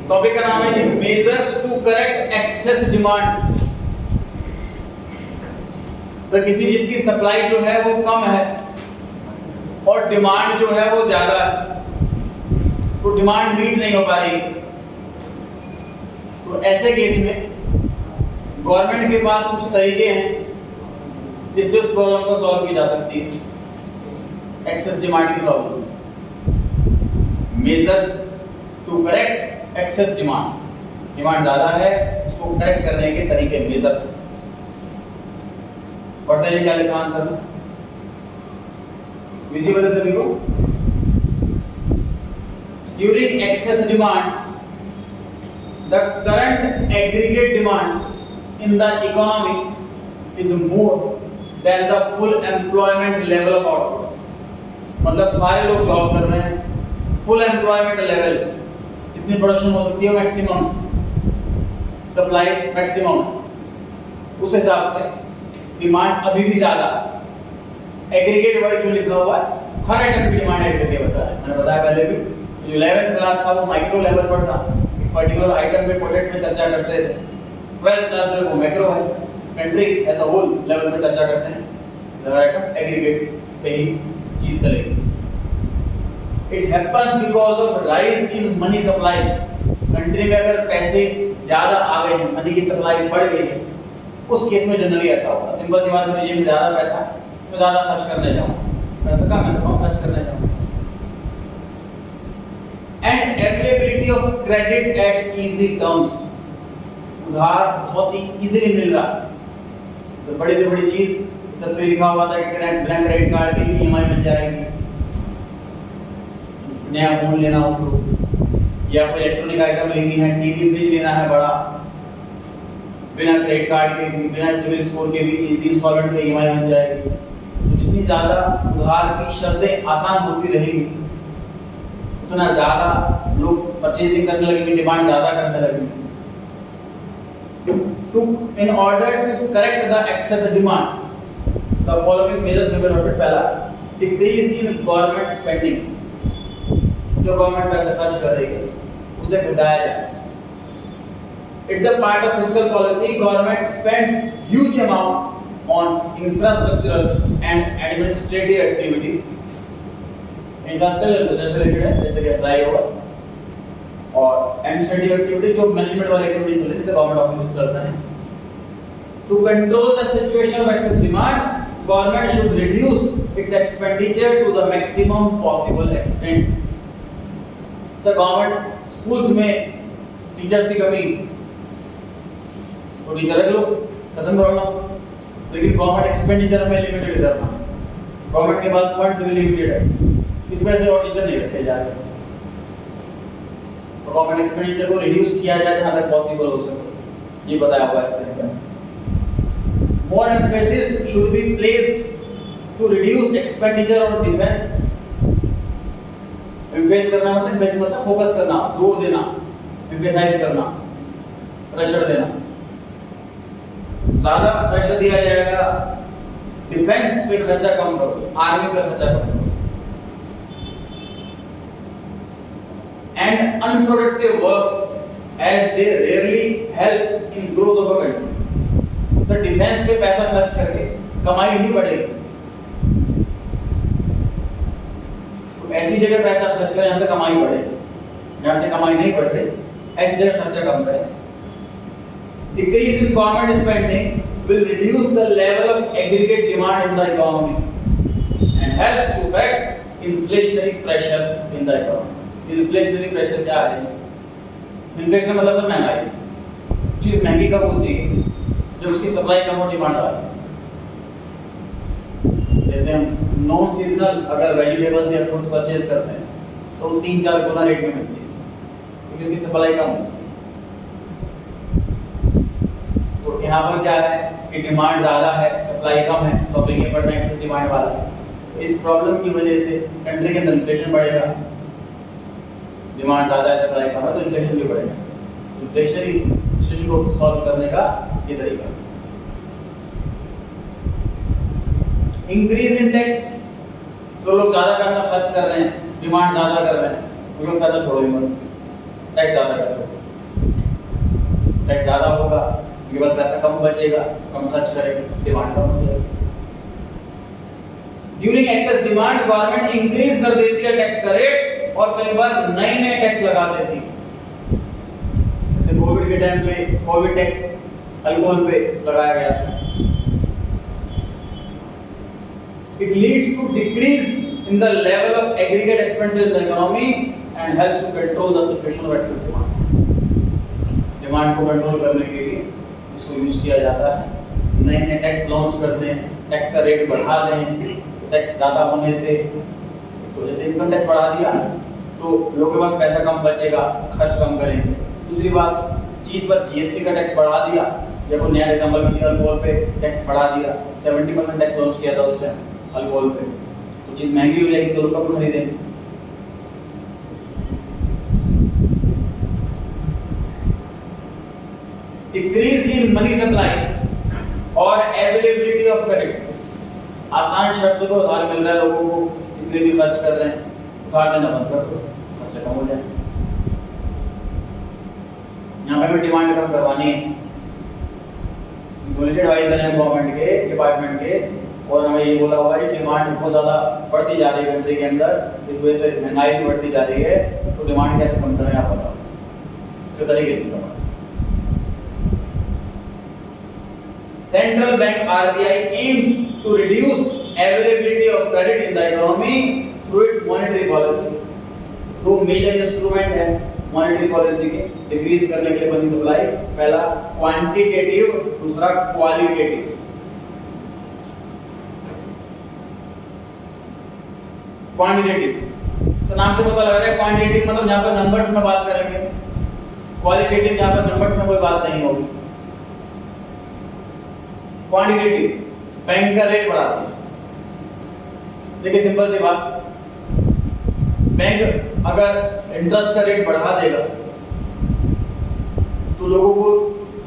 Topic का नाम है कि measures to correct excess demand. तो किसी चीज की सप्लाई जो है वो कम है और डिमांड जो है वो ज्यादा है, तो डिमांड मीट नहीं हो पा रही, तो ऐसे केस में गवर्नमेंट के पास कुछ तरीके हैं जिससे उस प्रॉब्लम को सॉल्व की जा सकती है, एक्सेस डिमांड की problem. Measures to correct excess demand, demand ज्यादा है उसको करेक्ट करने के तरीके, मेजर्स। बताइए क्या लिखा आंसर में, विजिबल है सभी को? During excess demand the current aggregate demand in the economy is more than the full employment level of output। मतलब सारे लोग जॉब कर रहे हैं, फुल एम्प्लॉयमेंट लेवल कितनी प्रोडक्शन हो सकती है, मैक्सिमम सप्लाई मैक्सिमम, उस हिसाब से डिमांड अभी भी ज्यादा। एग्रीगेट वर्ड क्यों लिखा हुआ है? हर आइटम की डिमांड ऐड करके बताया, मैंने बताया पहले भी। जो 11th क्लास था वो माइक्रो लेवल पर था, पर्टिकुलर आइटम पे प्रोडक्ट में चर्चा करते थे। 12th क्लास में वो मैक्रो है, country as a whole level पे चर्चा करते हैं, हर आइटम एग्रीगेट पे ही चीज चलेगी। It happens because of rise in money supply. Country में अगर पैसे ज्यादा आ गए हैं, मनी की सप्लाई बढ़ गई है, उस केस में जनरली ऐसा होगा। सिंपल सी बात, मेरे जेब में ज्यादा पैसा तो ज्यादा खर्च करने जाऊँ, पैसा कम है तो कम खर्च करने जाऊँ। And availability of credit at easy terms, उधार बहुत ही इजीली मिल रहा है। तो बड़ी से बड़ी चीज सब तो लिखा हुआ था कि बिना क्रेडिट कार्ड के ईएमआई मिल जाएगी, नया फोन लेना हो तो, या कोई इलेक्ट्रॉनिक आइटम लेनी है, टीवी फ्रिज लेना है बड़ा, बिना क्रेडिट कार्ड के भी, बिना सिविल स्कोर के भी इजी इंस्टॉलमेंट पे ईएमआई मिल जाएगी। तो जितनी ज़्यादा उधार की शर्तें आसान होती रहेगी उतना ज़्यादा लोग परचेजिंग करने लगेंगे, डिमांड ज़्यादा करने लगेंगे। To in order to correct the excess demand, the following measures may be noted। पहला, decrease in government spending, जो गवर्नमेंट पैसा खर्च कर रही है उसे घटाया जाए। It's the part of fiscal policy, government spends huge amount on infrastructural and administrative activities। Infrastructure से रिलेटेड है, जैसे कि अप्लाई होगा, और एडमिनिस्ट्रेटिव एक्टिविटी जो मैनेजमेंट वाली एक्टिविटीज होती है, जैसे गवर्नमेंट ऑफिस चलते हैं। To control the situation of excess demand, government should reduce its expenditure to the maximum possible extent. Sir government schools में टीचर्स की कमी, तो टीचर रख लो, खत्म प्रॉब्लम। लेकिन गवर्नमेंट एक्सपेंडिचर में लिमिटेड करना, गवर्नमेंट के पास फंड्स भी लिमिटेड है, इस वजह से और टीचर नहीं रखे जा रहे। तो गवर्नमेंट एक्सपेंडिचर को रिड्यूस किया जाए जहाँ तक पॉसिबल हो सके, ये बताया हुआ है इसके अंदर। More emphasis should be placed to reduce expenditure on defence. Emphasise करना मतलब फोकस करना, जोर देना, एम्फेसाइज करना, प्रेशर देना। ज्यादा प्रेशर दिया जाएगा डिफेंस पे, खर्चा कम करो, आर्मी पे खर्चा कम करो। And unproductive works as they rarely help in growth of a country। तो डिफेंस पे पैसा खर्च करके कमाई नहीं बढ़ेगी, तो ऐसी जगह पैसा खर्च करें जहाँ से कमाई बढ़ेगी, जहाँ से कमाई नहीं बढ़ रही ऐसी जगह खर्चा कम करें। Decrease in government spending will reduce the level of aggregate demand in the economy and helps to correct inflationary pressure in the economy। Inflationary pressure क्या है? इन्फ्लेशन मतलब तो महंगाई। चीज महंगी कब होती है? जब उसकी सप्लाई कम और डिमांड आए। जैसे हम नॉन सीजनल अगर वेजिटेबल्स या फ्रूट्स परचेज करते हैं तो 3-4 गुना रेट में मिलती है क्योंकि उसकी सप्लाई कम है। तो यहाँ पर क्या है कि डिमांड ज़्यादा है, सप्लाई कम है, तो अब ये बढ़ना एक्सेस डिमांड वाला है। इस प्रॉब्लम की वजह से कंट्री के अंदर इन्फ्लेशन बढ़ेगा, डिमांड ज़्यादा है, सप्लाई कम है, तो इन्फ्लेशन भी बढ़ेगा। इन्फ्लेशनरी सिचुएशन को सॉल्व करने का ये तरीका है। इंक्रीज इन टैक्स, जो लोग ज्यादा पैसा खर्च कर रहे हैं, डिमांड ज्यादा कर रहे हैं, वो लोग पैसा छोड़ो ही मत, टैक्स ज्यादा कर दो। टैक्स ज्यादा होगा, उनके पास पैसा कम बचेगा, कम खर्च करेंगे, डिमांड कम हो जाएगी। During access demand government increase कर देती है टैक्स का रेट और कई बार नए नए टैक्स लगा देती है। जैसे कोविड के टाइम पे कोविड टैक्स अल्कोहल पे लगाया गया था। It leads to decrease in the level of aggregate expenditure in the economy and helps to control the situation of excess demand. Demand को कंट्रोल करने के लिए इसको यूज किया जाता है। नए नए टैक्स लॉन्च करते हैं, टैक्स का रेट बढ़ा दें, टैक्स ज़्यादा होने से, तो जैसे इनकम टैक्स बढ़ा दिया तो लोगों के पास पैसा कम बचेगा, खर्च कम करेंगे। दूसरी बात, चीज़ पर जीएसटी का टैक्स बढ़ा दिया, जब नया एग्जाम्पल में अल्कोहल पे टैक्स बढ़ा दिया, 70% टैक्स लॉन्च किया था उस टाइम अल्कोहल पे, तो चीज़ महंगी हो जाएगी तो लोग कम खरीदेंगे। डिक्रीज इन मनी सप्लाई और अवेलेबिलिटी ऑफ क्रेडिट। आसान शब्द तो उधार मिल रहा है लोगों को, इसलिए भी खर्च कर रहे हैं, उधार देना बंद कर दो, खर्चा कम हो जाए। यहाँ पे भी डिमांड कम करवानी है। एडवाइजर हैं गवर्नमेंट के डिपार्टमेंट के, और हमें ये बोला हुआ है डिमांड बहुत ज़्यादा बढ़ती जा रही है कंट्री के अंदर, इस वजह से महंगाई भी बढ़ती जा रही है, तो डिमांड कैसे कम करें आप बताओ, इसके तरीके नहीं। Central Bank RBI aims to reduce availability of credit in the economy through its monetary policy. दो मेजर इंस्ट्रूमेंट है मॉनेटरी पॉलिसी के डिक्रीज करने के लिए मनी सप्लाई। पहला क्वांटिटेटिव, दूसरा क्वालिटेटिव। क्वांटिटेटिव तो नाम से पता लग रहा है, क्वांटिटेटिव मतलब जहाँ पर नंबर्स में बात करेंगे, क्वालिटेटिव जहाँ पर नंबर्स में कोई बात नहीं होगी। क्वांटिटेटिव बैंक का रेट बढ़ाती है। देखिए सिंपल सी बात, बैंक अगर इंटरेस्ट का रेट बढ़ा देगा तो लोगों को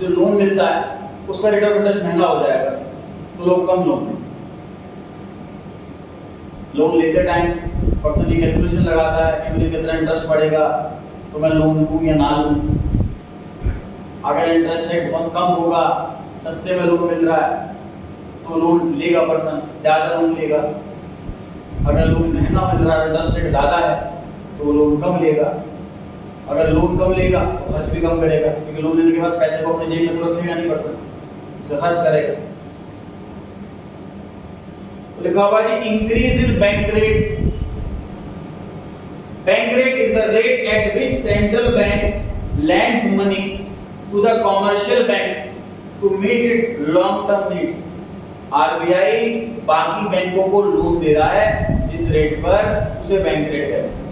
जो लोन मिलता है उसका रेट ऑफ इंटरेस्ट महंगा हो जाएगा, तो लोग कम लोन लेंगे। लोन लेते टाइम पर्सन की कैलकुलेशन लगाता है कि मुझे कितना इंटरेस्ट पड़ेगा तो मैं लोन लूँ या ना लूँ। अगर इंटरेस्ट रेट बहुत कम होगा, सस्ते में लोन मिल रहा है तो लोन लेगा पर्सन, ज़्यादा लोन लेगा। अगर लोन महंगा मिल रहा है, इंटरेस्ट रेट ज़्यादा है तो लोन कम लेगा। अगर लोन कम लेगा तो खर्च भी कम करेगा, क्योंकि लोन लेने के बाद पैसे को अपनी जेब में तो रखेगा नहीं पर्सन, उसे खर्च करेगा। तो लिखा हुआ है increase in bank rate. Bank rate is the rate at which central bank lends money to the commercial banks to meet its long term needs. RBI बाकी बैंकों को लोन दे रहा है जिस रेट पर, उसे बैंक रेट कहते हैं।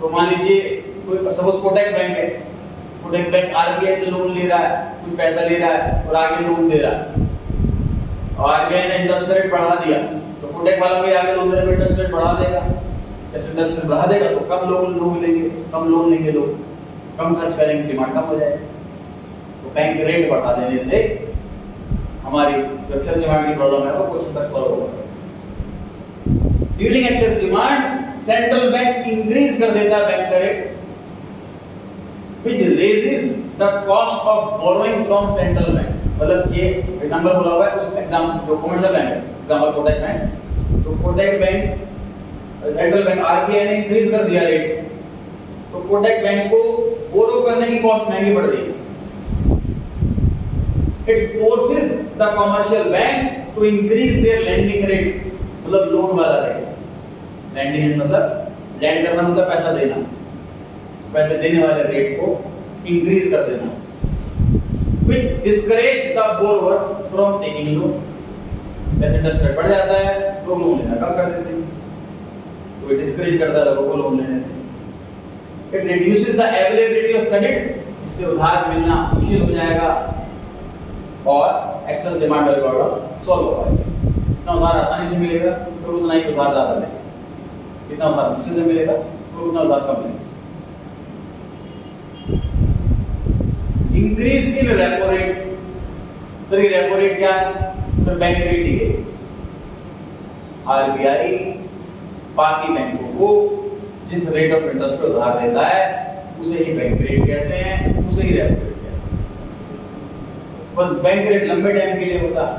तो मान लीजिए कोई सपोज कोटक बैंक है, कोटक बैंक आरबीआई से लोन ले रहा है, कुछ पैसा ले रहा है और आगे लोन दे रहा है, और आरबीआई ने इंटरेस्ट रेट बढ़ा दिया तो कोटक वाला भी आगे लोन देने में इंटरेस्ट रेट बढ़ा देगा। जैसे इंटरेस्ट रेट बढ़ा देगा तो कम लोन लेंगे, कम लोन लेंगे लोग, कम खर्च करेंगे, डिमांड कम हो जाएगी। तो बैंक रेट बढ़ा देने से हमारी जो एक्सेस डिमांड की प्रॉब्लम है वो कुछ हद तक सॉल्व होगा। During access demand central bank increase कर देता है बैंक का rate, which raises the cost of borrowing from central bank। मतलब ये एग्जांपल बोला हुआ है उस एग्जांपल जो कमर्शियल बैंक है, एग्जांपल कोटक बैंक, तो Kotak bank central bank RBI ने इंक्रीज कर दिया रेट, तो कोटक बैंक को बोरो करने की कॉस्ट महंगी पड़ रही है। It forces the commercial bank to increase their lending rate, मतलब लोन वाला रेट। लैंडिंग मतलब लैंड करना मतलब पैसा देना, पैसे देने वाले रेट को इंक्रीज कर देना, which discourage the borrower from taking loan। जैसे इंटरेस्ट रेट बढ़ जाता है लोग लोन लेना कम कर देते हैं, तो ये डिस्करेज करता है लोगों को लोन लेने से। It reduces the availability of credit, इससे उधार मिलना मुश्किल हो जाएगा और एक्सेस डिमांड वाली प्रॉब्लम सॉल्व हो पाएगी। जितना उधार आसानी से मिलेगा तो उतना ही उधार ज़्यादा लेगा, जितना उधार मुश्किल से मिलेगा तो उतना उधार कम लेगा। इंक्रीज इन रेपो रेट, तो ये रेपो रेट क्या है? फिर बैंक रेट ही है। आरबीआई बाकी बैंकों को जिस रेट ऑफ इंटरेस्ट पे उधार देता है उसे ही बैंक रेट कहते हैं, उसे ही रेपो रेट कहते हैं। बस बैंक रेट लंबे टाइम के लिए होता है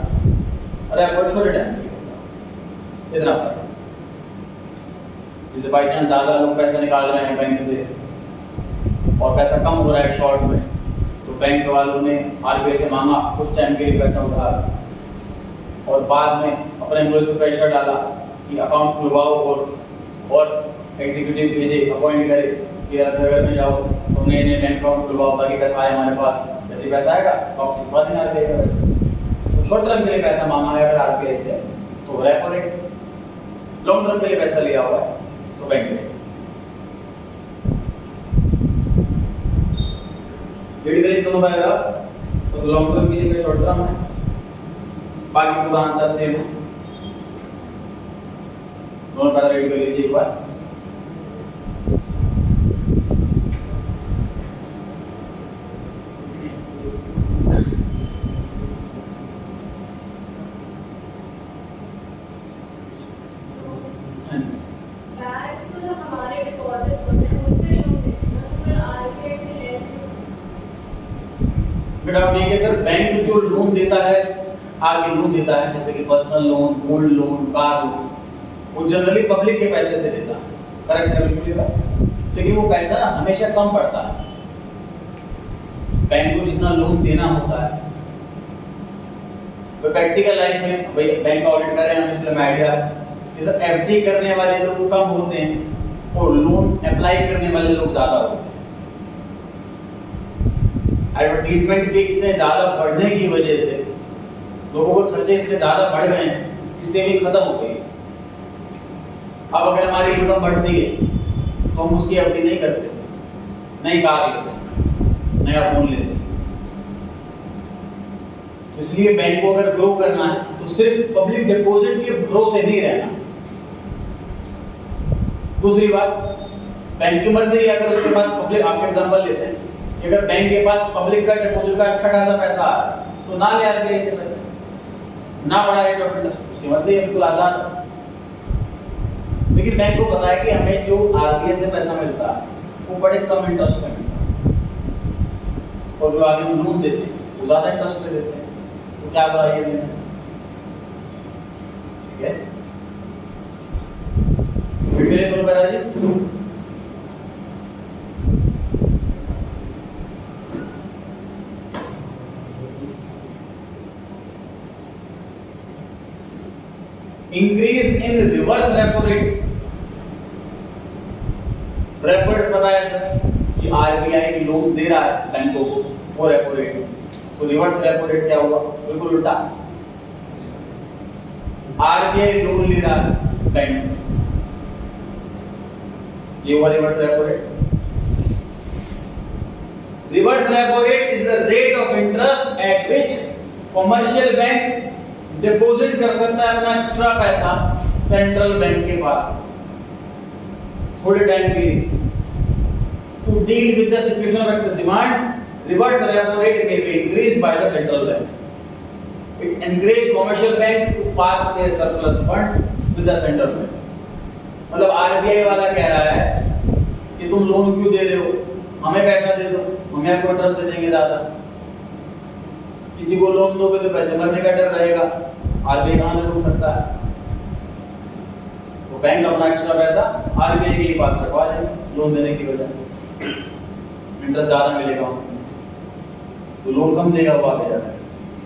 और रेपो छोटे टाइम के लिए होता है, इतना फर्क। जैसे बाई चांस ज्यादा लोग पैसा निकाल रहे हैं बैंक से और पैसा कम हो रहा है शॉर्ट में, तो बैंक वालों ने आरबीआई से मांगा कुछ टाइम के लिए पैसा उधार, और बाद में अपने एम्प्लॉयज पे प्रेशर डाला कि अकाउंट खुलवाओ और एग्जीक्यूटिव भेजे, अपॉइंट करे कि घर में जाओ तो नए नए बैंक अकाउंट खुलवाओ ताकि पैसा आए हमारे पास। जैसे पैसा आएगा वापस सिर्फ बाद में आ जाएगा पैसा। तो शॉर्ट टर्म के लिए पैसा मांगा है अगर आरबीआई से तो रेपो रेट, लॉन्ग टर्म के लिए पैसा लिया हुआ है तो बैंक रेट। दोनों पैराग्राफ, तो लॉन्ग टर्म की जगह शॉर्ट टर्म है, बाकी पूरा आंसर सेम है। दोनों पैरा रेडी कर लीजिए एक बार। बेटा आप देखिए सर, बैंक जो लोन देता है, आगे लोन देता है जैसे कि personal loan, gold loan, car loan, वो जनरली पब्लिक के पैसे से देता है, करेक्ट है बिल्कुल। लेकिन वो पैसा ना हमेशा कम पड़ता है। बैंक को जितना लोन देना होता है, तो प्रैक्टिकल लाइफ में भाई बैंक का ऑडिट कर रहे हैं हम, इसलिए आइडिया है एफडी करने वाले लोग कम होते हैं और लोन अप्लाई करने वाले लोग ज्यादा होते हैं। एडवर्टीजमेंट के इतने ज्यादा बढ़ने की वजह से लोगों को खर्चे इतने ज्यादा बढ़ गए हैं, इससे भी खत्म हो गई। अब अगर हमारी इनकम बढ़ती है तो हम उसकी एफडी नहीं करते, नई कार लेते, नया फोन लेते। इसलिए बैंक को अगर ग्रो करना है तो सिर्फ पब्लिक डिपॉजिट के भरोसे नहीं रहना। दूसरी बात, बैंक की मर्जी है, अगर उसके पास पब्लिक, आपके एग्जांपल लेते हैं, अगर बैंक के पास पब्लिक का डिपॉजिट का अच्छा खासा पैसा आ रहा है तो ना ले आरबीआई से पैसा, ना बढ़ा रेट ऑफ इंटरेस्ट, उसकी मर्जी है, बिल्कुल आजाद है। लेकिन बैंक को पता है कि हमें जो आरबीआई से पैसा मिलता है वो बड़े कम इंटरेस्ट पे मिलता है और जो आगे हम लोन देते हैं वो ज्यादा इंटरेस्ट पे देते हैं, तो क्या बुराई है देना, ठीक है। वीडियो को बता जी। Increase in reverse repo rate, repo rate पता है सर कि आरबीआई लोन दे रहा है बैंकों को, वो रेपो रेट, तो रिवर्स रेपो रेट क्या हुआ, बिल्कुल उल्टा। आरबीआई लोन ले रहा है बैंक से, ये हुआ reverse repo rate. Reverse repo rate is the rate of interest eight which commercial bank deposit कर सकता है अपना एक्स्ट्रा पैसा सेंट्रल बैंक के पास थोड़े टाइम के लिए। To deal with the situation of excess demand, reverse repo rate may be increased by the central bank. It encourages commercial bank to park their surplus funds with the central bank. मतलब RBI वाला कह रहा है कि तुम loan क्यों दे रहे हो, हमें पैसा दे दो, हमें आपको इंटरेस्ट दे देंगे ज्यादा। किसी को लोन दोगे तो पैसे मरने का डर रहेगा, आरबीआई कहाँ से रोक सकता है, तो बैंक अपना एक्स्ट्रा पैसा आरबीआई के पास रखवा देंगे लोन देने की वजह, इंटरेस्ट ज्यादा मिलेगा, तो लोन कम देगा, वो आगे जाकर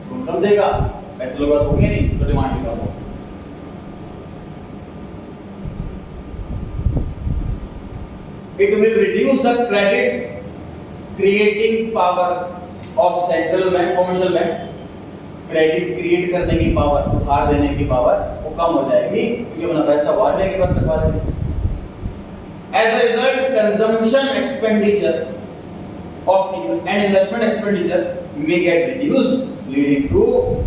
लोन कम देगा, पैसे लोगों के पास होंगे नहीं तो डिमांड भी कम होगी। It will reduce the credit creating power of central bank, commercial banks. Credit create करने की पावर, उधार देने की पावर वो कम हो जाएगी क्योंकि अपना पैसा वो आरबीआई के पास रखवा देंगे। As a result, consumption expenditure of and investment expenditure may get reduced, leading to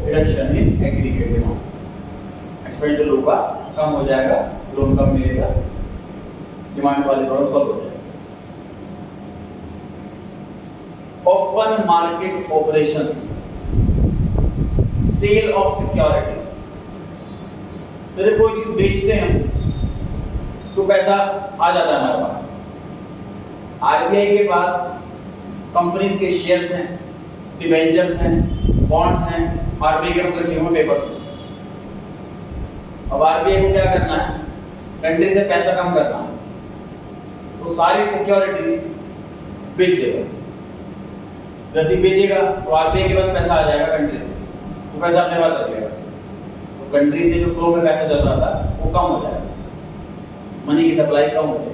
reduction in aggregate demand. Expenditure लोगों का कम हो जाएगा, लोन कम मिलेगा, डिमांड वाली प्रॉब्लम सॉल्व हो जाएगी। Open market operations, sale of securities. तो जब कोई चीज बेचते हैं तो पैसा आ जाता है हमारे पास। आरबीआई के पास कंपनीज के शेयर्स हैं, डिबेंचर्स हैं, बॉन्ड्स हैं, आरबीआई के पास रखे हुए पेपर्स हैं। अब आरबीआई को क्या करना है, कंट्री से पैसा कम करना है, तो सारी सिक्योरिटीज बेच देगा। जैसे ही बेचेगा तो आरबीआई के पास पैसा आ जाएगा कंट्री से, वो पैसा अपने पास रखेगा, तो कंट्री से जो फ्लो में पैसा चल रहा था वो कम हो जाएगा, मनी की सप्लाई कम हो जाएगी।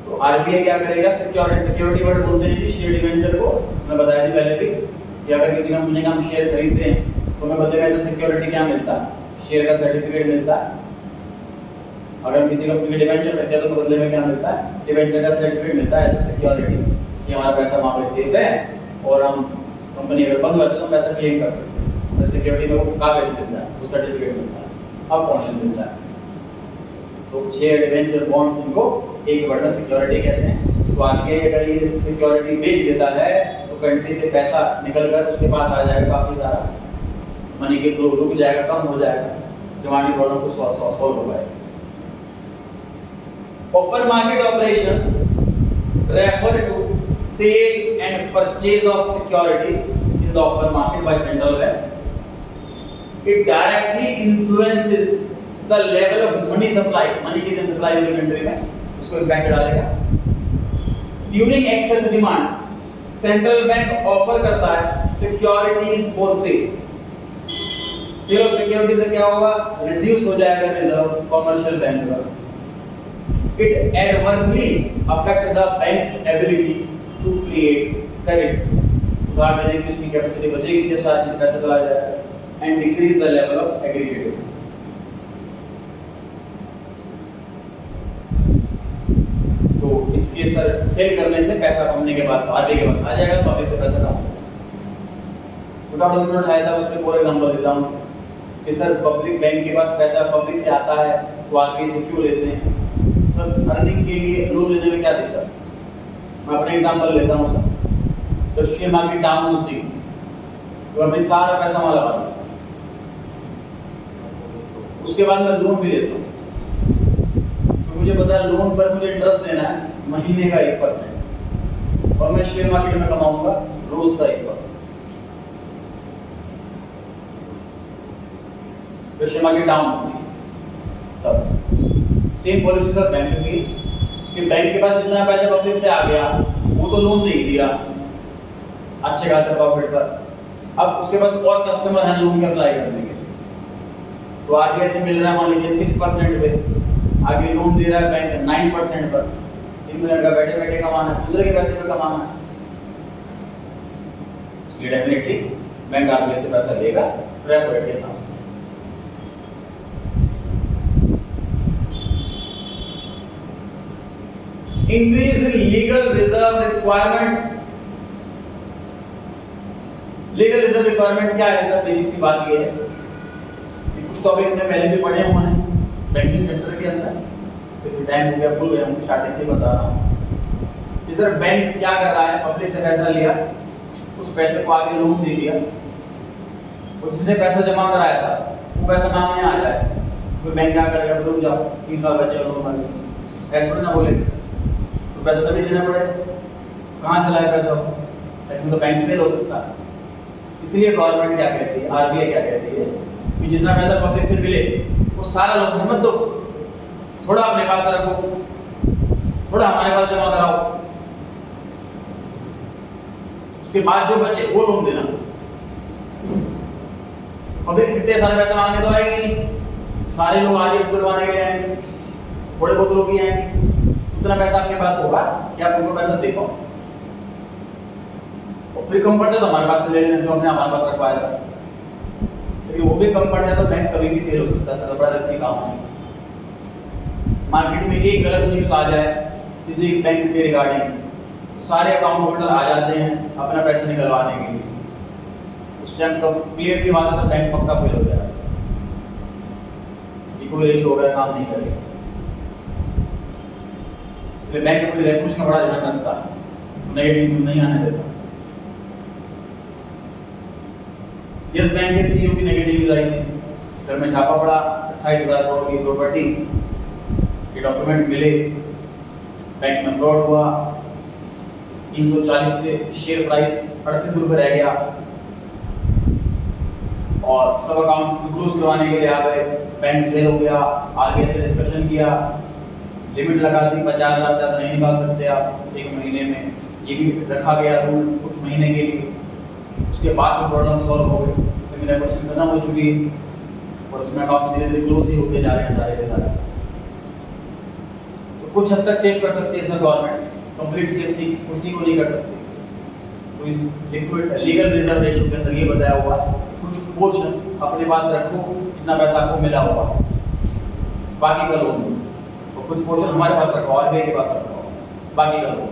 तो आरबीआई क्या करेगा, सिक्योरिटी वर्ड बोलते हैं शेयर डिवेंचर को, मैं बताया थी पहले भी कि अगर किसी कंपनी का हम शेयर खरीदते हैं तो हमें बदले में सिक्योरिटी क्या मिलता है, शेयर का सर्टिफिकेट मिलता है। अगर किसी कंपनी के डिवेंचर खरीदते हैं तो बदले में क्या मिलता है, डिवेंचर का सर्टिफिकेट मिलता है एज ए सिक्योरिटी कि हमारा पैसा वहाँ पे सेफ है और हम कंपनी अगर बंद हो जाती है तो पैसा क्लेम कर सकते हैं। तो सिक्योरिटी में वो कागज मिलता है, वो सर्टिफिकेट मिलता है, अब ऑनलाइन मिलता है। तो शेयर डिवेंचर बॉन्ड्स इनको एक वर्ड में सिक्योरिटी कहते हैं। तो आगे अगर ये सिक्योरिटी बेच देता है तो कंट्री से पैसा निकल कर उसके पास आ जाएगा, काफी सारा मनी के फ्लो रुक जाएगा, कम हो जाएगा, डिमांड प्रॉब्लम को सॉल्व हो पाएगा। Open market operations refer to sale and purchase of securities in the open market by central bank. It directly influences the level of money supply, money की जो supply होगी कंट्री में उसको impact डालेगा। During excess demand, central bank offer करता है securities for sale. Sale of security से क्या होगा, रिड्यूस हो जाएगा रिजर्व कमर्शियल बैंक का। It adversely affect the bank's ability to create credit। उधार देने की उसकी कैपेसिटी बचेगी जब सारी चीज पैसा चला जाएगा and decrease the level of aggregate। तो इसके सर सेल करने से पैसा कमने के बाद आरबीआई के पास आ जाएगा, पब्लिक से पैसा कम छोटा बड़ा उठाया था, उसमें पूरा एग्जांपल देता हूँ कि सर पब्लिक बैंक के पास पैसा पब्लिक से आता है तो आरबीआई से क्यों लेते हैं सर, अर्निंग के लिए लोन लेने में क्या दिक्कत है। मैं अपने एग्जांपल लेता हूँ सर, जब शेयर मार्केट डाउन होती है तो अपने सारा पैसा वहाँ लगा देता हूँ, उसके बाद मैं लोन भी लेता हूँ तो मुझे पता है लोन पर मुझे इंटरेस्ट देना है महीने का 1% और मैं शेयर मार्केट में कमाऊंगा रोज का 1%। तो शेयर मार्केट डाउन होती है तब सेम पॉलिसी सर बैंक की कि बैंक के पास जितना पैसा पब्लिक से आ गया वो तो लोन दे ही दिया अच्छे खासे प्रॉफिट पर, अब उसके पास और कस्टमर हैं लोन के अप्लाई करने के, तो आरबीआई से मिल रहा है मान लीजिए 6% पे, आगे लोन दे रहा है बैंक 9% पर। इनका बैठे बैठे कमाना है, दूसरे के पैसे पे कमाना है, इसलिए डेफिनेटली बैंक आरबीआई से पैसा लेगा रेपो रेट के हिसाब से। Increase in legal reserve requirement। Legal reserve requirement क्या है सर, बेसिक सी बात ये है कि कुछ टॉपिक हमने पहले भी पढ़े हुए हैं बैंकिंग सेक्टर के अंदर, फिर टाइम हो गया भूल गया, हम स्टार्टिंग से बता रहा हूँ कि सर बैंक क्या कर रहा है, पब्लिक से पैसा लिया, उस पैसे को आगे लोन दे दिया, और जिसने पैसा जमा कराया था वो पैसा नाम में आ जाए, फिर बैंक क्या करेगा, रुक जाओ 3 साल बचे लोन मांगे, ऐसा ना बोले तो पैसा तभी देना पड़ेगा, कहाँ से लाए पैसा, ऐसे तो बैंक फेल हो सकता है। इसलिए गवर्नमेंट क्या कहती है, आरबीआई क्या कहती है कि जितना पैसा पब्लिक से मिले वो सारा लोन मत दो, थोड़ा अपने पास रखो, थोड़ा हमारे पास जमा कराओ, उसके बाद जो बचे वो लोन देना। पब्लिक कितने सारे पैसा मांगने तो आएंगे नहीं, सारे लोग आज खुलवाने के लिए आएंगे, थोड़े बहुत लोग ही आएंगे, उतना पैसा आपके पास होगा कि आप उनको पैसा दे पाओ, और फिर कम पड़ता है तो हमारे पास से ले लेना जो हमने हमारे पास रखवाया था, लेकिन वो भी कम पड़ जाए तो बैंक कभी भी फेल हो सकता है, बड़ा रिस्की काम है। मार्केट में एक गलत न्यूज आ जाए किसी बैंक के रिगार्डिंग, सारे अकाउंट होल्डर आ जाते हैं अपना पैसा निकलवाने के लिए, उस टाइम तो क्लियर की बात है तो बैंक पक्का फेल हो जाएगा, कोई रेशो वगैरह काम नहीं करेगा। इसलिए बैंक अपनी रेपुटेशन का बड़ा ध्यान रखता है, नेगेटिव न्यूज नहीं आने देता। यस बैंक के सीईओ की नेगेटिव न्यूज आई थी, घर में छापा पड़ा, 28,000 करोड़ की प्रॉपर्टी के डॉक्यूमेंट्स मिले, बैंक में फ्रॉड हुआ, 340 से शेयर प्राइस 38 रुपये रह गया और सब अकाउंट क्लोज करवाने के लिए आ गए, बैंक फेल हो गया, आरबीआई से डिस्कशन किया, लिमिट लगा दी 50,000 से ज़्यादा नहीं निकाल सकते आप एक महीने में, ये भी रखा गया रूल कुछ महीने के लिए। उसके बाद में प्रॉब्लम सॉल्व हो गई, लेकिन रेपोर्टेशन खत्म हो चुकी है और उसमें अकाउंट धीरे धीरे क्लोज ही होते जा रहे हैं सारे के सारे। तो कुछ हद तक सेव कर सकती है सर गवर्नमेंट, कंप्लीट सेफ्टी उसी को नहीं कर सकती। तो इस लिक्विड लीगल रिजर्व रेशियो के अंदर ये बताया हुआ कुछ पोर्शन अपने पास रखो, जितना पैसा आपको मिला हुआ, बाकी का लोन दो, और कुछ पोर्शन हमारे पास रखो, आरबीआई के पास रखो, बाकी का लोन।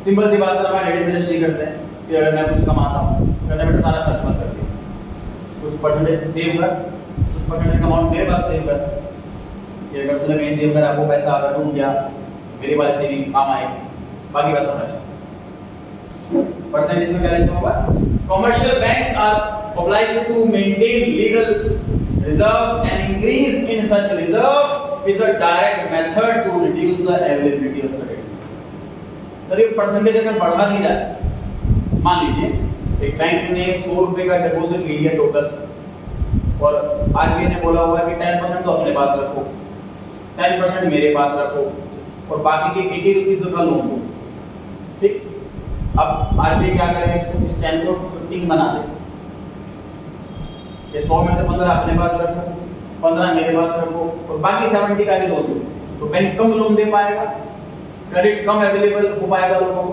सिंपल सी बात सर, हमारे डैडी सजेस्ट नहीं करते हैं कि अगर मैं कुछ कमाता हूँ कहते बेटा सारा खर्च मत कर दे, कुछ परसेंटेज सेव कर, कुछ परसेंटेज का अमाउंट मेरे पास सेव कर, कि अगर तूने कहीं सेव करा वो पैसा अगर डूब गया मेरे वाले सेविंग काम आएगी, बाकी पैसा खर्च। पढ़ते हैं इसमें क्या लिखा हुआ है, commercial banks are obliged to maintain legal reserves and increase in such reserve is a direct method to reduce the availability of credit। Sir ये परसेंटेज अगर बढ़ा दी जाए, मान लीजिए एक बैंक ने 100 रुपए का डिपॉजिट लिया टोटल और आरबीआई ने बोला हुआ है कि 10% तो अपने पास रखो, 10% मेरे पास रखो और बाकी के 80 रुपीज का लोन दो, ठीक। अब आरबीआई क्या करेगा, इसको इस 10 को 15 बना दे, 100 में से 15 अपने पास रखो, 15 मेरे पास रखो और बाकी 70 का ही लोन दो, तो बैंक कम लोन दे पाएगा, क्रेडिट कम अवेलेबल हो पाएगा लोगों को,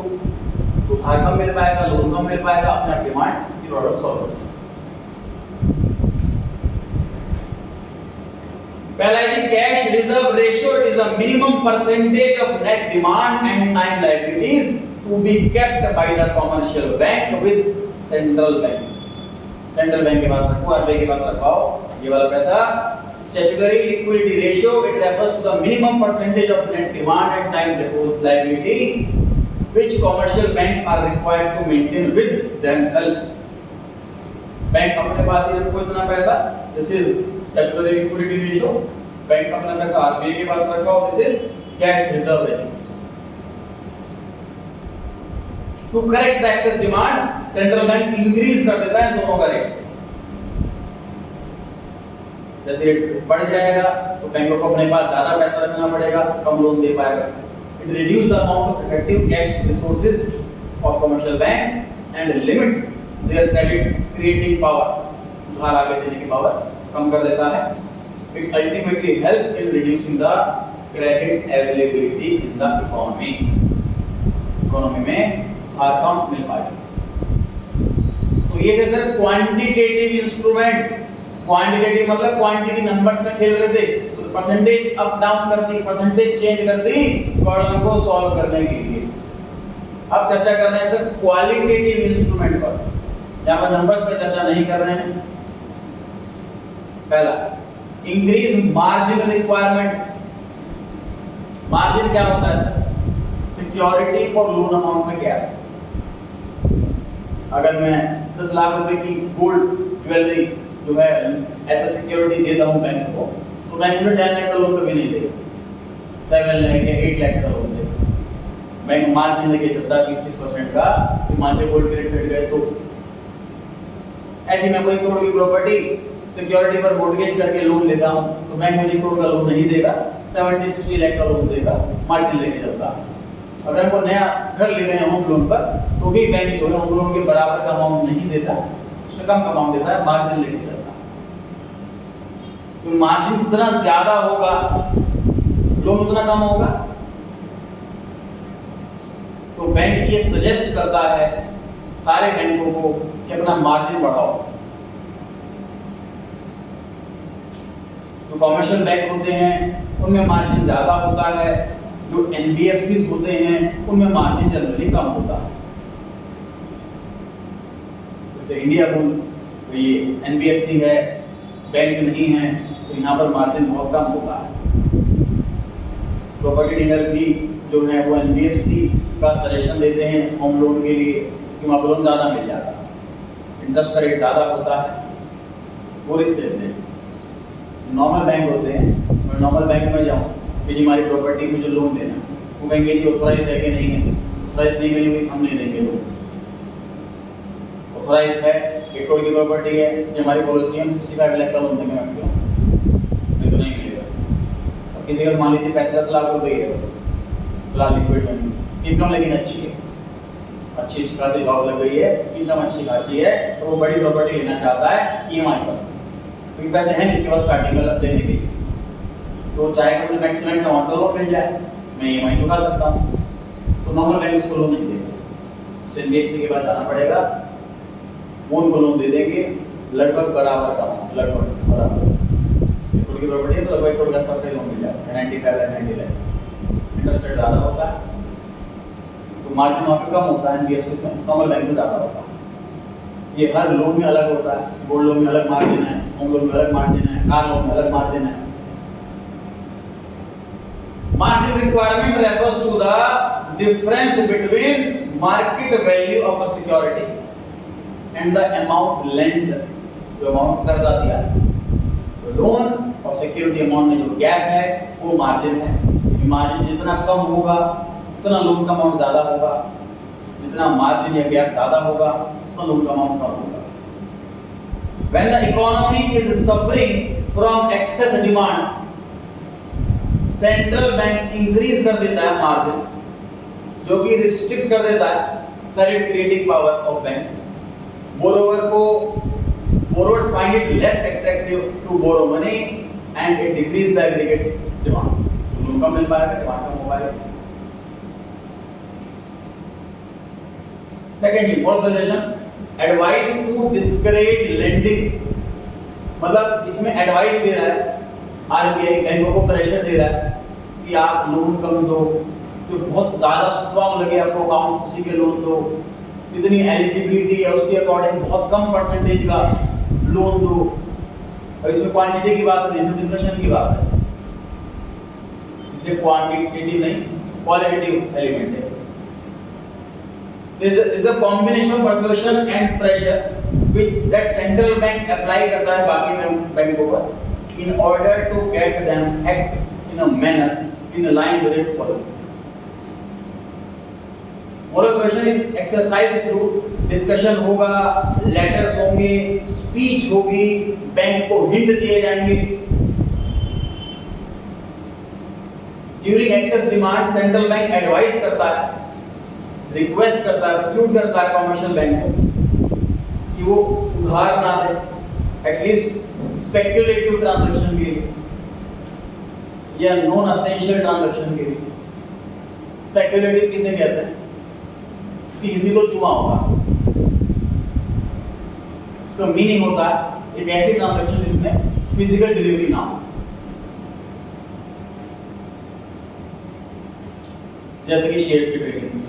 तो उधार कम मिल पाएगा, लोन कम मिल पाएगा, अपना डिमांड की प्रॉब्लम सॉल्व हो जाएगी। पहला है cash reserve ratio is a minimum percentage of net demand and time liabilities to be kept by the commercial bank with central bank. Central bank के पास रखो, आरबीआई के पास रखवाओ ये वाला पैसा। Statutory liquidity ratio it refers to the minimum percentage of net demand and time deposit liability which commercial bank are required to maintain with themselves. Bank अपने पास ही रखो इतना पैसा, this is statutory liquidity ratio. Bank अपना पैसा RBI के पास रखो, this is cash reserve ratio. To correct the excess demand central bank increase कर देता है दोनों का रेट। जैसे रेट बढ़ जाएगा तो बैंकों को अपने पास ज्यादा पैसा रखना पड़ेगा, कम लोन दे पाएगा। It reduce the amount of effective cash resources of commercial bank and limit there credit creating power. उधार आगे देने की पावर कम कर देता है। It ultimately helps in reducing the credit availability in the economy. Economy में उधार कम मिल पाएगा। तो ये थे सर क्वांटिटेटिव इंस्ट्रूमेंट। क्वांटिटेटिव मतलब क्वांटिटी नंबर्स में खेल रहे थे, तो परसेंटेज अप डाउन कर दी, परसेंटेज चेंज कर दी प्रॉब्लम को सॉल्व करने के लिए। अब चर्चा कर रहे हैं सर क्वालिटेटिव इंस्ट्रूमेंट पर, जहां पर नंबर्स पर चर्चा नहीं कर रहे हैं। पहला इंक्रीज मार्जिन रिक्वायरमेंट। मार्जिन क्या होता है सर? सिक्योरिटी और लोन अमाउंट में क्या है? अगर मैं 10 लाख रुपए की गोल्ड ज्वेलरी जो है ऐसा सिक्योरिटी देता हूँ बैंक को, तो बैंक में 10 लाख का लोन कभी नहीं देगा, 7 लाख या 8 लाख का लोन देगा। बैंक मार्जिन लेके चलता है 20-30% का, तो मान लीजिए गोल्ड के रेट घट गए तो ऐसी मैं कोई करोड़ की प्रॉपर्टी सिक्योरिटी पर मॉर्गेज करके लोन लेता हूँ, तो बैंक मुझे करोड़ का लोन नहीं देगा, 70-60 लाख का लोन देगा, मार्जिन लेके चलता है। अगर हमको नया घर ले रहे हैं होम लोन पर, तो भी बैंक जो है होम लोन के बराबर का अमाउंट नहीं देता, उससे कम का अमाउंट देता है, मार्जिन लेके चलता है। तो मार्जिन जितना ज्यादा होगा लोन उतना कम होगा। तो बैंक ये सजेस्ट करता है सारे बैंकों को कि अपना मार्जिन बढ़ाओ। जो कमर्शियल बैंक होते हैं उनमें मार्जिन ज्यादा होता है, जो एनबीएफसीज होते हैं उनमें मार्जिन जनरली कम होता है। जैसे इंडिया बुल तो ये एनबीएफसी है, बैंक नहीं है, तो यहाँ पर मार्जिन बहुत कम होता है। प्रॉपर्टी डीलर भी जो है वो एनबीएफसी का सजेशन देते हैं होम लोन के लिए कि वहाँ पर लोन ज़्यादा मिल जाता है, इंटरेस्ट का रेट ज़्यादा होता है, वो रिस्क लेते हैं। नॉर्मल बैंक होते हैं, मैं नॉर्मल बैंक में जाऊँ कि जी हमारी प्रॉपर्टी मुझे लोन देना, वो कहेंगे जी ऑथोराइज है कि नहीं है, ऑथोराइज नहीं करेंगे हम नहीं देंगे लोन। ऑथोराइज है, 1 करोड़ की प्रॉपर्टी है, जो हमारी पॉलिसी है हम 65 लाख का लोन देंगे मैक्सिमम, नहीं तो नहीं मिलेगा। और किसी का मान लीजिए 10 लाख रुपये है बस फिलहाल लिक्विड में, इनकम लेकिन अच्छी है, अच्छी खासी भाव लग गई है, इनकम अच्छी खासी है, तो वो बड़ी प्रॉपर्टी लेना चाहता है EMI पर, क्योंकि पैसे हैं इसके पास स्टार्टिंग में देने के लिए, तो चाहे मुझे मैक्सिमम अमाउंट का लोन मिल जाए, मैं EMI चुका सकता हूँ, तो नॉर्मल बैंक उसको लोन नहीं देगा, उसे NBFC के पास जाना पड़ेगा, वो उनको लोन दे देंगे लगभग बराबर का, लगभग बराबर 1 करोड़ की प्रॉपर्टी है तो लगभग 1 करोड़ के आसपास का लोन मिल जाएगा, 95 लाख 90 लाख, इंटरेस्ट रेट ज़्यादा होता है तो मार्जिन वहाँ पे कम होता है NBFC में, नॉर्मल बैंक में ज़्यादा होता है। ये हर लोन में अलग होता है, गोल्ड लोन में अलग मार्जिन है, होम लोन में अलग मार्जिन है, कार लोन में अलग मार्जिन है। Margin requirement refers to the difference between market value of a security and the amount lent, जो अमाउंट कर्जा दिया है, तो लोन और सिक्योरिटी अमाउंट में जो गैप है वो मार्जिन है। मार्जिन जितना कम होगा उतना लोन का अमाउंट ज़्यादा होगा, जितना मार्जिन या गैप ज़्यादा होगा उतना लोन का अमाउंट कम होगा। When the economy is suffering from excess demand, central bank increase कर देता है मार्जिन, जो कि रिस्ट्रिक्ट कर देता है credit creating power of bank. Borrowers find it less attractive to borrow money and it decrease the aggregate demand, loan कम मिल पाएगा, डिमांड कम हो पाएगा। Secondly, for suggestion advice to discourage lending, मतलब इसमें एडवाइस दे रहा है RBI बैंकों को, प्रेशर दे रहा है कि आप लोन कम दो, जो बहुत ज़्यादा स्ट्रॉन्ग लगे आपको अकाउंट उसी के लोन दो, इतनी एलिजिबिलिटी है उसके अकॉर्डिंग बहुत कम परसेंटेज का लोन दो। और इसमें क्वांटिटी की बात नहीं, सिर्फ डिस्कशन की बात है, इसलिए क्वांटिटेटिव नहीं क्वालिटेटिव एलिमेंट है। This is a combination of persuasion and pressure which that central bank apply करता है बाकी बैंकों पर, in order to get them act in a manner in line with its policy. Moral suasion is exercised through discussion होगा, letters होंगे, speech होगी, bank को hint दिए जाएंगे। During excess demand, central bank advise करता है, request करता है, pursuit करता है commercial बैंक को कि वो उधार ना दे, at least स्पेक्युलेटिव ट्रांजैक्शन के लिए या नॉन एसेंशियल ट्रांजैक्शन के लिए। स्पेक्युलेटिव किसे कहते हैं, इसकी हिंदी तो चुमा होगा, इसका मीनिंग होता है एक ऐसी ट्रांजैक्शन जिसमें फिजिकल डिलीवरी ना हो, जैसे कि शेयर्स की ट्रेडिंग।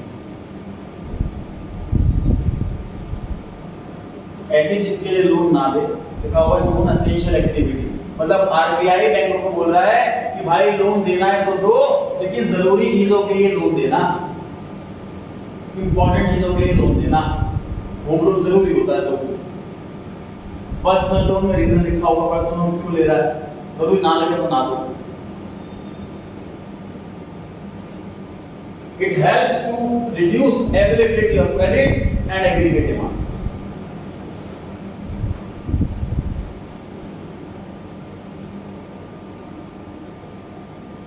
ऐसी चीज के लिए लोन ना दे, लिखा हुआ नॉन एसेंशियल एक्टिविटी, मतलब RBI बैंकों को बोल रहा है कि भाई लोन देना है तो दो, लेकिन जरूरी चीजों के लिए लोन देना, इंपॉर्टेंट चीजों के लिए लोन देना। होम लोन जरूरी होता है तो पर्सनल लोन में रीजन लिखा होगा, पर्सनल लोन क्यों ले रहा है, जरूरी ना लगे तो ना दो। It helps to reduce availability of credit and aggregate demand.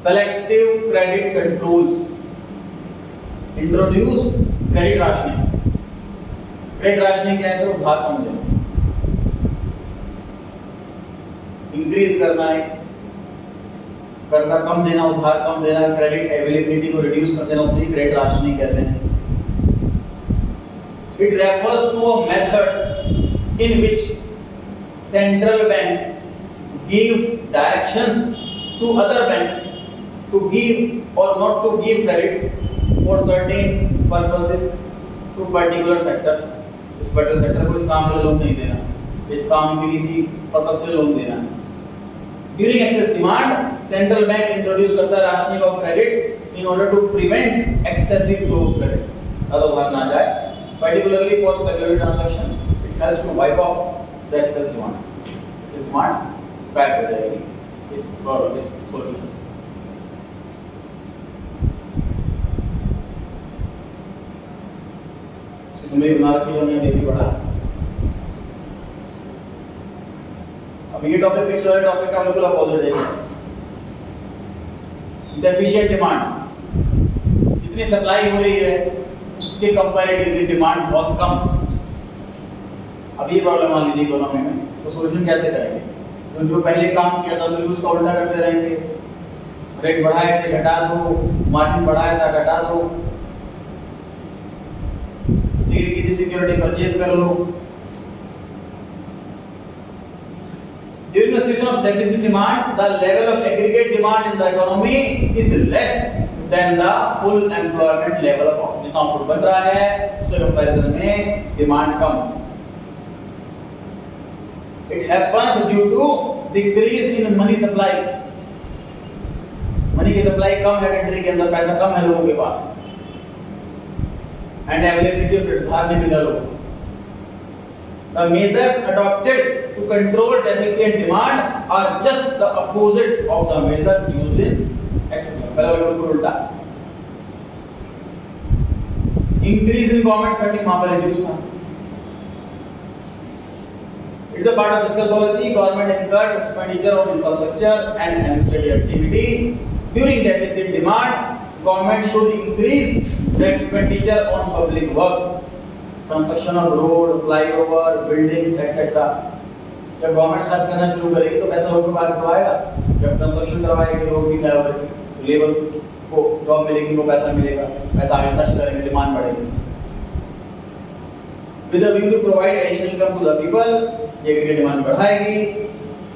Selective credit controls introduce credit rationing. Credit rationing क्या है सर, उधार कम देना, इंक्रीज करना है, कर्जा कम देना, उधार कम देना, क्रेडिट अवेलेबिलिटी को रिड्यूस कर देना, उसे क्रेडिट राशनिंग कहते हैं। It refers to a method in which central bank gives directions to other banks to give or not to give credit for certain purposes to particular sectors. इस particular sector को इस काम के लिए loan नहीं देना, इस काम के किसी पर्पस के लिए लोन देना। During excess demand, central bank introduce करता है rationing of credit in order to prevent excessive flow of credit, अगर उधार ना जाए। Particularly for speculative transaction, it helps to wipe off the excess demand, which is demand गायब हो जाएगी इस सॉल्यूशन से। इसमें बना रखी हमने देखी पढ़ा। अब ये टॉपिक पिछले वाले टॉपिक का बिल्कुल अपोजिट है। डेफिशिएंट डिमांड, जितनी सप्लाई हो रही है उसके कंपैरेटिवली डिमांड बहुत कम। अब ये प्रॉब्लम आ लीजिए इकोनॉमी में, तो सॉल्यूशन कैसे करेंगे? तो जो पहले काम किया था बिल्कुल उसका उल्टा करते रहेंगे। रेट बढ़ाए थे घटा दो, मार्जिन बढ़ाया था घटा दो, सिक्योरिटी परचेज कर लो। During the situation of deficit demand, the level of aggregate demand in the economy is less than the full employment level of जितना आउटपुट बन रहा है उसके कंपैरिजन में demand come. It happens due to decrease in money supply। Money की supply कम है country के अंदर, पैसा कम है लोगों के पास, and availability of credit धार नहीं मिल रहा लोगों को। The measures adopted to control deficient demand are just the opposite of the measures used in external। पहले वाले बिल्कुल उल्टा। Increase in government spending वहाँ पर reduce था। It is a part of fiscal policy. Government incurs expenditure on infrastructure and administrative activity. During deficit demand, government should increase the expenditure on public work, construction of road, flyover, buildings etcetera. जब government खर्च करना शुरू करेगी तो पैसा लोगों के पास तो आएगा। जब कंस्ट्रक्शन करवाएगी, रोड की कराएगी, लेबर को जॉब मिलेगी, वो पैसा मिलेगा, पैसा आगे खर्च करेंगे, डिमांड बढ़ेगी। With a view to provide additional income to the people, ये डिमांड बढ़ाएगी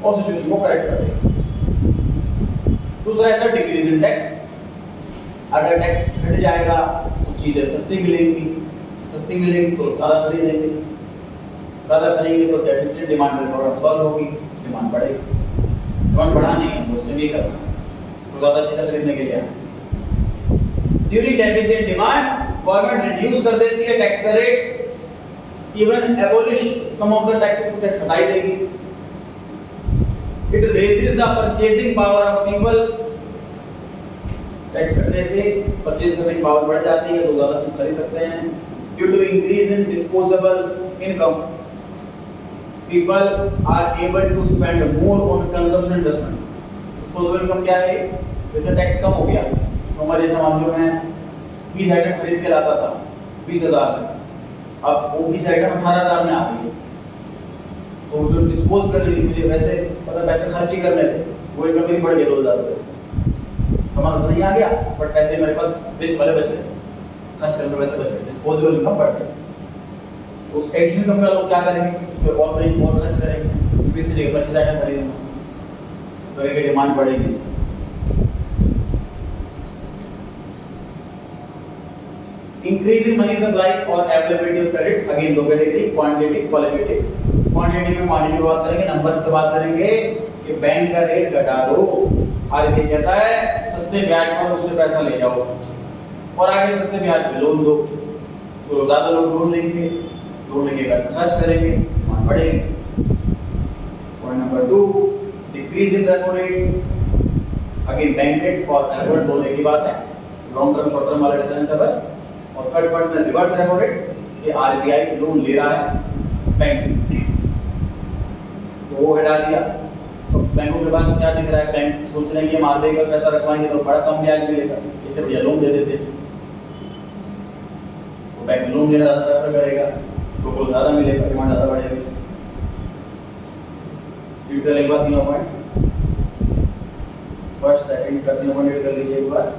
और सिचुएशन को करेक्ट कर देगी। दूसरा ऐसा डिक्रीज इन टैक्स। अगर टैक्स घट जाएगा तो चीजें सस्ती मिलेंगी, सस्ती मिलेगी तो ज़्यादा खरीदेंगे, ज़्यादा खरीदेंगे तो डेफिसिट डिमांड में प्रॉब्लम सॉल्व होगी, डिमांड बढ़ेगी। डिमांड बढ़ानी है तो उससे नहीं करना, तो ज़्यादा चीज़ें खरीदने के लिए। During deficit demand government reduce कर देती है टैक्स का rate, even abolish some of the taxes को टैक्स हटाई देगी। It raises the purchasing power of people. Tax कटने से परचेज करने की पावर बढ़ जाती है तो ज़्यादा चीज़ खरीद सकते हैं। Due to increase in disposable income, people are able to spend more on consumption investment। Disposable income क्या है? जैसे टैक्स कम हो गया तो हमारे मान लो मैं 20 आइटम खरीद के लाता था 20,000 में, अब वो 20 आइटम 18,000 में आ गई है। तो जो डिस्पोज करने के लिए वैसे मतलब पैसे खर्च ही करने थे वो इनकम मेरी बढ़ गई 2,000 रुपये से। सामान तो नहीं आ गया बट पैसे मेरे पास वेस्ट वाले बच गए, खर्च करने पैसे बच गए, डिस्पोजेबल इनकम बढ़ गई। उस एडिशनल इनकम का लोग क्या करेंगे? उस पर और कहीं और खर्च करेंगे, 20 की जगह 25 आइटम खरीदेंगे तो इनकी डिमांड बढ़ेगी। इंक्रीज इन मनी सप्लाई और अवेलेबिलिटी ऑफ क्रेडिट, अगेन दो कैटेगरी, क्वांटिटेटिव क्वालिटेटिव। क्वांटिटी में क्वांटिटी की बात करेंगे, नंबर्स की बात करेंगे कि बैंक का रेट घटा दो, आरबीआई कहता है सस्ते ब्याज पर उससे पैसा ले जाओ और आगे सस्ते ब्याज पे लोन दो, तो ज़्यादा लोग लोन लेंगे, लोन लेके पैसा खर्च करेंगे, डिमांड बढ़ेगी। Point number 2, decrease in repo rate, again bank rate और रेपो रेट दो एक ही बात है, लॉन्ग टर्म शॉर्ट टर्म वाला डिफरेंस है बस। और थर्ड पॉइंट में रिवर्स रेपो रेट, ये आरबीआई लोन ले रहा है बैंक से तो वो हटा दिया। तो बैंकों के पास क्या दिख रहा है? बैंक सोच रहे हैं कि हम आरबीआई का पैसा रखवाएंगे तो बड़ा कम ब्याज मिलेगा, इससे बढ़िया लोन दे देते। तो बैंक लोन देना ज़्यादा प्रेफर करेगा, लोगों को ज़्यादा मिलेगा, डिमांड ज़्यादा बढ़ेगी। डिटेल एक बार 3 पॉइंट, फर्स्ट सेकंड का 3 पॉइंट कर लीजिए एक बार।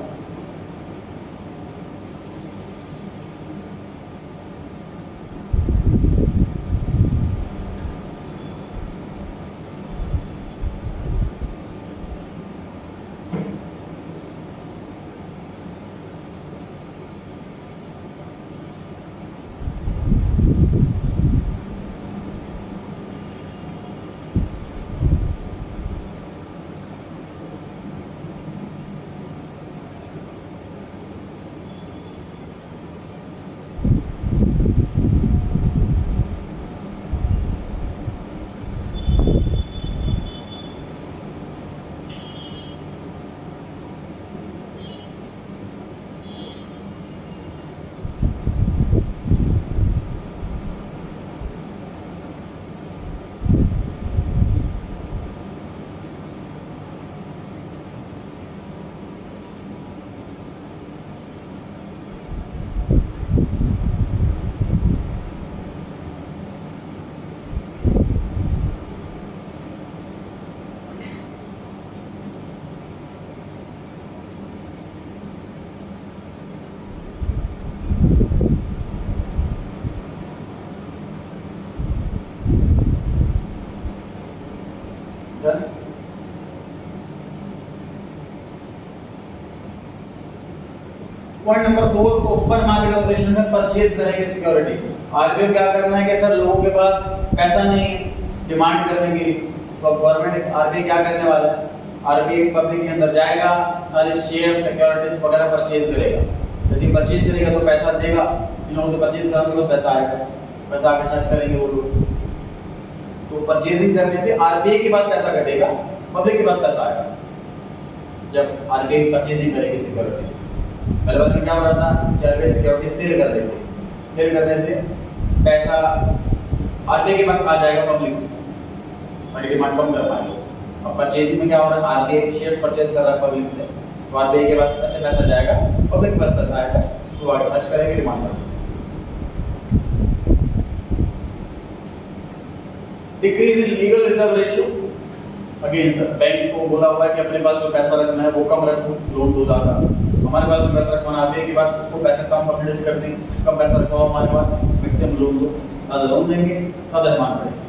Point number 4, open market operation में परचेज करेंगे सिक्योरिटी। आरबीआई क्या करना है कि सर लोगों के पास पैसा नहीं है डिमांड करने के लिए, तो गवर्नमेंट आरबीआई क्या करने वाला है, आरबीआई पब्लिक के अंदर जाएगा, सारे शेयर सिक्योरिटीज वगैरह परचेज करेगा। जैसे परचेज करेगा तो पैसा देगा, इन लोगों से परचेज करेंगे तो पैसा आएगा, पैसा आके खर्च करेंगे वो लोग। तो परचेजिंग करने से आरबीआई के पास पैसा घटेगा, पब्लिक के पास पैसा आएगा जब आरबीआई परचेजिंग करेगी सिक्योरिटीज। पहले बार में क्या हो रहा था कि आरबीआई सिक्योरिटी सेल कर रही थी, सेल करने से पैसा आरबीआई के पास आ जाएगा पब्लिक से, बड़ी डिमांड कम कर पाएंगे। अब परचेजिंग में क्या हो रहा है, आरबीआई शेयर्स परचेज कर रहा है पब्लिक से, तो आरबीआई के पास पैसा जाएगा, पब्लिक के पास पैसा आएगा, तो वो खर्च करेंगे डिमांड पर। Decrease in legal reserve ratio, again sir bank को बोला हुआ है कि अपने पास जो पैसा रखना है वो कम रखो, लोन दो ज़्यादा। हमारे पास जो पैसा रखवाना आरबीआई के पास उसको पैसा कम परसेंटेज कर दें, कम पैसा रखवाओ हमारे पास, मैक्सिमम लोन दो, ज़्यादा लोन देंगे ज़्यादा डिमांड बढ़ेगी,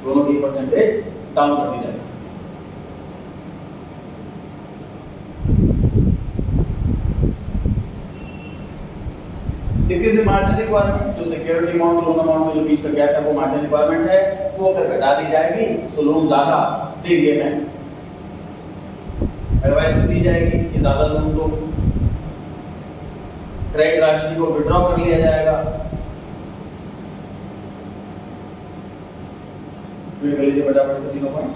दोनों की परसेंटेज डाउन कर दी जाएगी। डिक्रीज इन मार्जिन रिक्वायरमेंट, जो सिक्योरिटी अमाउंट लोन अमाउंट में जो बीच का गैप है वो मार्जिन रिक्वायरमेंट है, वो अगर घटा दी जाएगी तो लोन ज़्यादा देंगे बैंक, एडवाइस दी जाएगी कि ज़्यादा लोन दो, क्रेडिट राशि को विड्रॉ कर लिया जाएगा, फटाफट से तीनों पॉइंट।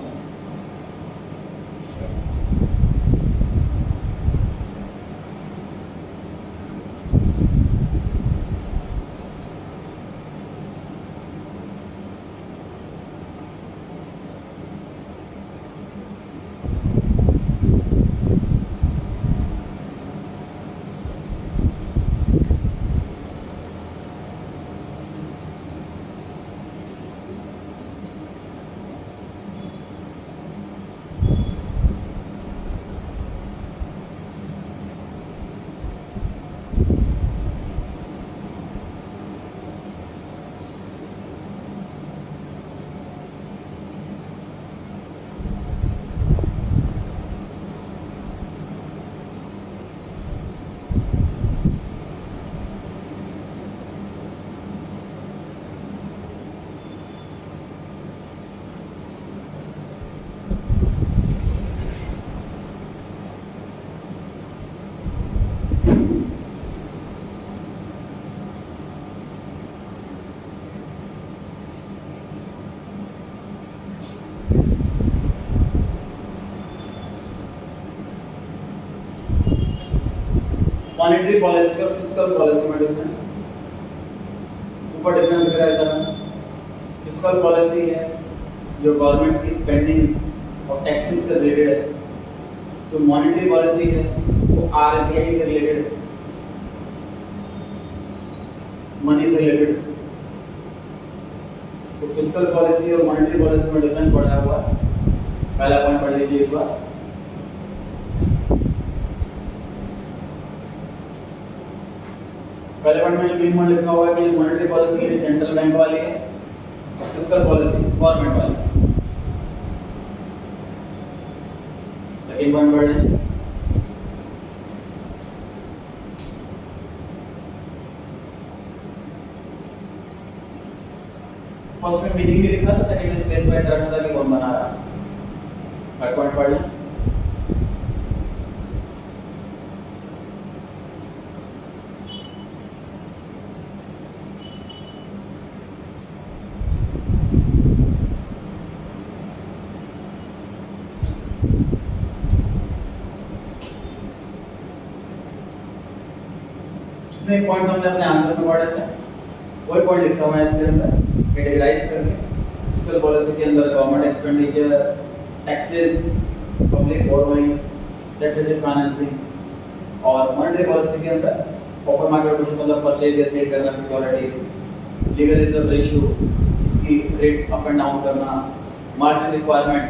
मॉनेटरी पॉलिसी और फिस्कल पॉलिसी में डिफरेंस, ऊपर डिफरेंस दिख रहा है जरा। फिस्कल पॉलिसी है जो गवर्नमेंट की स्पेंडिंग और टैक्सेस से रिलेटेड है, जो मॉनेटरी पॉलिसी है वो आरबीआई से रिलेटेड है, मनी से रिलेटेड। तो फिस्कल पॉलिसी और मॉनेटरी पॉलिसी में डिफरेंस पड़ा हुआ है, पहला पॉइंट पढ़ लीजिए एक बार। पहले पॉइंट में जो मेन पॉइंट लिखा हुआ है कि मॉनेटरी पॉलिसी है सेंट्रल बैंक वाली है, फिस्कल पॉलिसी गवर्नमेंट वाली। सेकंड पॉइंट पढ़ लें। फर्स्ट में मीनिंग भी लिखा था, सेकंड में स्पेसिफाई करना था कि कौन बना रहा है। थर्ड पॉइंट पढ़ लें। एक पॉइंट हमने अपने आंसर में पढ़े थे, वही पॉइंट लिखा हुआ है इसके अंदर कैटेगराइज करके। फिस्कल पॉलिसी के अंदर government expenditure, taxes, public borrowings, deficit financing, और मॉनेटरी पॉलिसी के अंदर ओपन मार्केट ऑपरेशन मतलब परचेज या सेल करना सिक्योरिटीज, लीगल रिजर्व रेशियो इसकी रेट अप एंड डाउन करना, मार्जिन रिक्वायरमेंट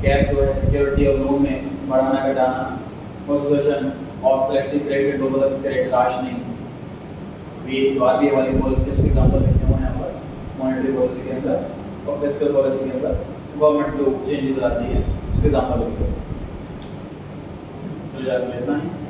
गैप जो है सिक्योरिटी और लोन में बढ़ाना घटाना, पोजीशन और selective credit global credit rationing, ये जो आरबीआई वाली पॉलिसी उसके एग्जांपल लिखे हुए हैं पर मॉनेटरी पॉलिसी के अंदर और फिस्कल पॉलिसी के अंदर गवर्नमेंट जो चेंजेस लाती है उसके एग्जांपल लिखे हुए हैं। तो इतना ही।